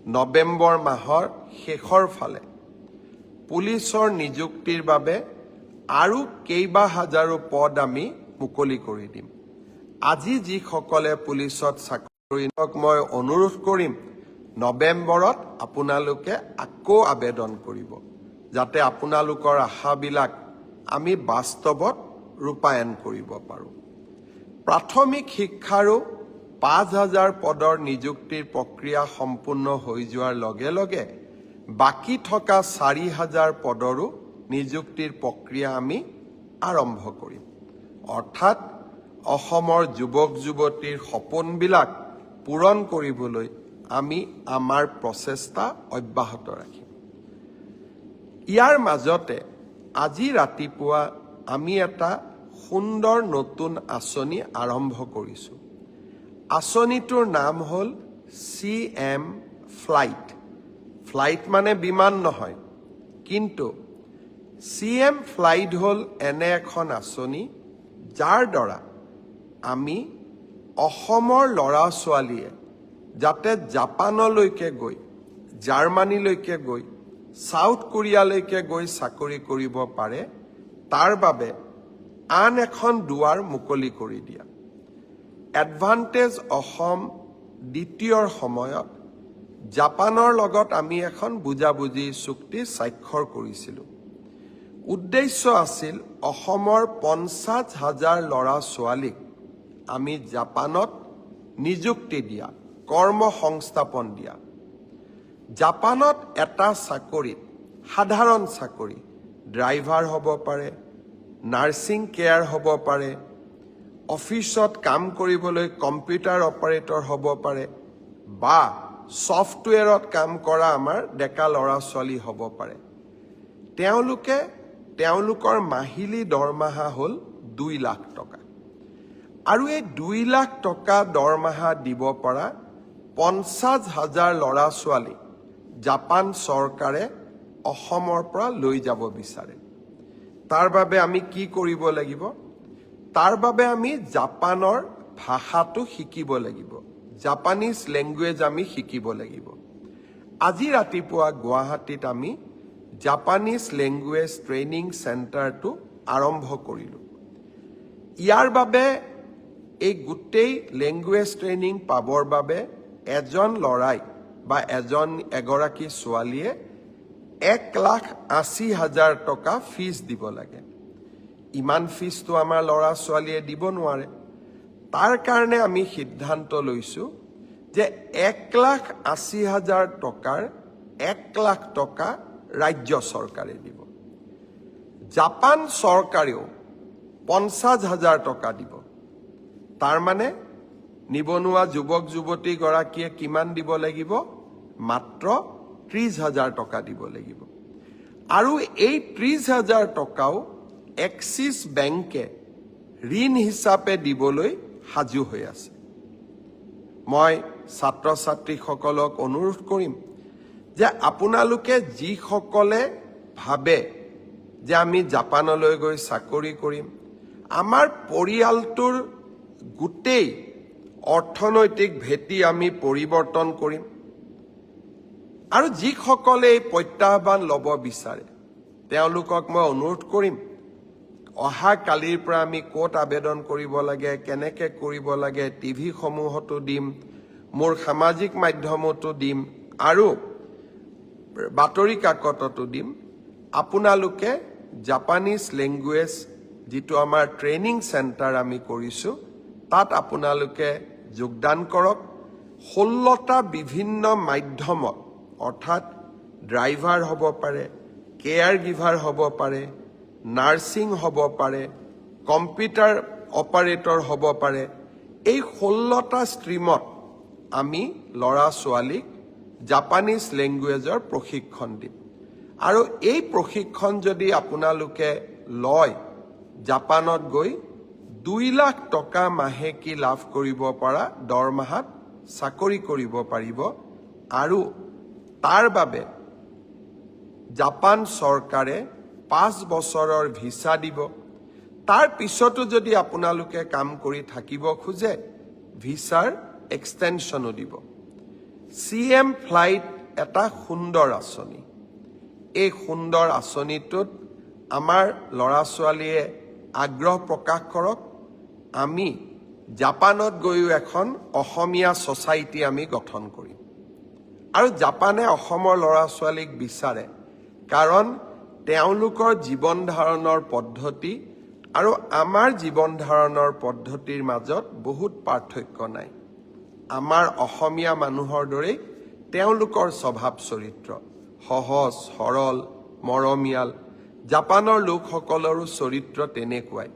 নৱেম্বৰ মাহৰ শেষৰ ফালে পুলিচৰ নিযুক্তিৰ বাবে আৰু কেইবা হাজাৰো পদ আমি মুকলি কৰি দিম। আজি যিসকলে পুলিচত চাকৰি মই অনুৰোধ কৰিম নৱেম্বৰত আপোনালোকে আকৌ আবেদন কৰিব, যাতে আপোনালোকৰ আশাবিলাক আমি বাস্তৱত ৰূপায়ণ কৰিব পাৰোঁ। প্ৰাথমিক শিক্ষাৰো 5,000 পদৰ নিযুক্তিৰ প্ৰক্ৰিয়া সম্পূৰ্ণ হৈ যোৱাৰ লগে লগে বাকী থকা 4,000 পদৰো নিযুক্তিৰ প্ৰক্ৰিয়া আমি আৰম্ভ কৰিম। অৰ্থাৎ অসমৰ যুৱক যুৱতীৰ সপোনবিলাক পূৰণ কৰিবলৈ আমি আমাৰ প্ৰচেষ্টা অব্যাহত ৰাখিম। ইয়াৰ মাজতে আজি ৰাতিপুৱা আমি এটা সুন্দৰ নতুন আঁচনি আৰম্ভ কৰিছোঁ। আঁচনিটোৰ নাম হ'ল CM ফ্লাইট। ফ্লাইট মানে বিমান নহয়, কিন্তু CM ফ্লাইট হ'ল এনে এখন আঁচনি যাৰ দ্বাৰা আমি অসমৰ ল'ৰা ছোৱালীয়ে যাতে জাপানলৈকে গৈ, জাৰ্মানীলৈকে গৈ, সাউথ কোৰিয়ালৈকে গৈ চাকৰি কৰিব পাৰে, তাৰ বাবে আন এখন দুৱাৰ মুকলি কৰি দিয়া। এডভান্টেজ অসম দ্বিতীয়ৰ সময়ত জাপানৰ লগত আমি এখন বুজাবুজি চুক্তি স্বাক্ষৰ কৰিছিলোঁ। উদ্দেশ্য আছিল অসমৰ 50,000 ল'ৰা ছোৱালীক আমি জাপানত নিযুক্তি দিয়া, কৰ্ম সংস্থাপন দিয়া। জাপানত এটা চাকৰিত, সাধাৰণ চাকৰি, ড্ৰাইভাৰ হ'ব পাৰে, নাৰ্ছিং কেয়াৰ হ'ব পাৰে, অফিচত কাম কৰিবলৈ কম্পিউটাৰ অপাৰেটৰ হ'ব পাৰে, বা ছফ্টৱেৰত কাম কৰা আমাৰ ডেকা ল'ৰা ছোৱালী হ'ব পাৰে। তেওঁলোকে তেওঁলোকৰ মাহিলী দৰমহা হ'ল 2 লাখ টকা। আৰু এই 2 লাখ টকা দৰমহা দিব পৰা 50,000 ল'ৰা ছোৱালী জাপান চৰকাৰে অসমৰ পৰা লৈ যাব বিচাৰে। তাৰ বাবে আমি কি কৰিব লাগিব? তাৰ বাবে আমি জাপানৰ ভাষাটো শিকিব লাগিব, জাপানিজ লেংগুৱেজ আমি শিকিব লাগিব। আজি ৰাতিপুৱা গুৱাহাটীত আমি জাপানিজ লেংগুৱেজ ট্ৰেইনিং চেণ্টাৰটো আৰম্ভ কৰিলোঁ। ইয়াৰ বাবে এই গোটেই লেংগুৱেজ ট্ৰেইনিং পাবৰ বাবে এজন ল'ৰাই বা এগৰাকী ছোৱালীয়ে 1,80,000 টকা ফিজ দিব লাগে। ইমান ফিজটো আমাৰ ল'ৰা ছোৱালীয়ে দিব নোৱাৰে। তাৰ কাৰণে আমি সিদ্ধান্ত লৈছোঁ যে 1,80,000 টকাৰ 1 লাখ টকা ৰাজ্য চৰকাৰে দিব। জাপান চৰকাৰেও 50,000 টকা দিব। তাৰ মানে নিবনুৱা যুৱক যুৱতীগৰাকীয়ে কিমান দিব লাগিব? মাত্ৰ 30,000 টকা দিব লাগিব। আৰু এই 30,000 টকাও এক্সিছ বেংকে ঋণ হিচাপে দিবলৈ সাজু হৈ আছে। মই ছাত্ৰ ছাত্ৰীসকলক অনুৰোধ কৰিম যে আপোনালোকে যিসকলে ভাবে যে আমি জাপানলৈ গৈ চাকৰি কৰিম, আমাৰ পৰিয়ালটোৰ গোটেই অৰ্থনৈতিক ভেটি আমি পৰিৱৰ্তন কৰিম, আৰু যিসকলে এই প্ৰত্যাহ্বান ল'ব বিচাৰে তেওঁলোকক মই অনুৰোধ কৰিম, অহা কালিৰ পৰা আমি ক'ত আবেদন কৰিব লাগে, কেনেকৈ কৰিব লাগে, টিভিসমূহতো দিম, মোৰ সামাজিক মাধ্যমতো দিম, আৰু বাতৰি কাকততো দিম। আপোনালোকে জাপানিজ লেংগুৱেজ যিটো আমাৰ ট্ৰেইনিং চেণ্টাৰ আমি কৰিছোঁ, তাত আপোনালোকে যোগদান কৰক। 16টা বিভিন্ন মাধ্যমত, অৰ্থাৎ ড্ৰাইভাৰ হ'ব পাৰে, কেয়াৰ গিভাৰ হ'ব পাৰে, নাৰ্ছিং হ'ব পাৰে, কম্পিউটাৰ অপাৰেটৰ হ'ব পাৰে, এই 16টা ষ্ট্ৰীমত আমি ল'ৰা ছোৱালীক জাপানিজ লেংগুৱেজৰ প্ৰশিক্ষণ দিম। আৰু এই প্ৰশিক্ষণ যদি আপোনালোকে লয়, জাপানত গৈ 2 লাখ টকা মাহেকী লাভ কৰিব পৰা দৰমহাত চাকৰি কৰিব পাৰিব। আৰু তাৰ বাবে জাপান চৰকাৰে 5 বছৰৰ ভিছা দিব। তাৰ পিছতো যদি আপোনালোকে কাম কৰি থাকিব খোজে, ভিছাৰ এক্সটেনশ্যনো দিব। CM ফ্লাইট এটা সুন্দৰ আঁচনি। এই সুন্দৰ আঁচনিটোত আমাৰ ল'ৰা ছোৱালীয়ে আগ্ৰহ প্ৰকাশ কৰক। আমি জাপানত গৈও এখন অসমীয়া ছ'চাইটি আমি গঠন কৰিম। আৰু জাপানে অসমৰ ল'ৰা ছোৱালীক বিচাৰে, কাৰণ তেওঁলোকৰ জীৱন ধাৰণৰ পদ্ধতি আৰু আমাৰ জীৱন ধাৰণৰ পদ্ধতিৰ মাজত বহুত পাৰ্থক্য নাই। আমাৰ অসমীয়া মানুহৰ দৰেই তেওঁলোকৰ স্বভাৱ চৰিত্ৰ সহজ সৰল মৰমীয়াল। জাপানৰ লোকসকলৰো চৰিত্ৰ তেনেকুৱাই।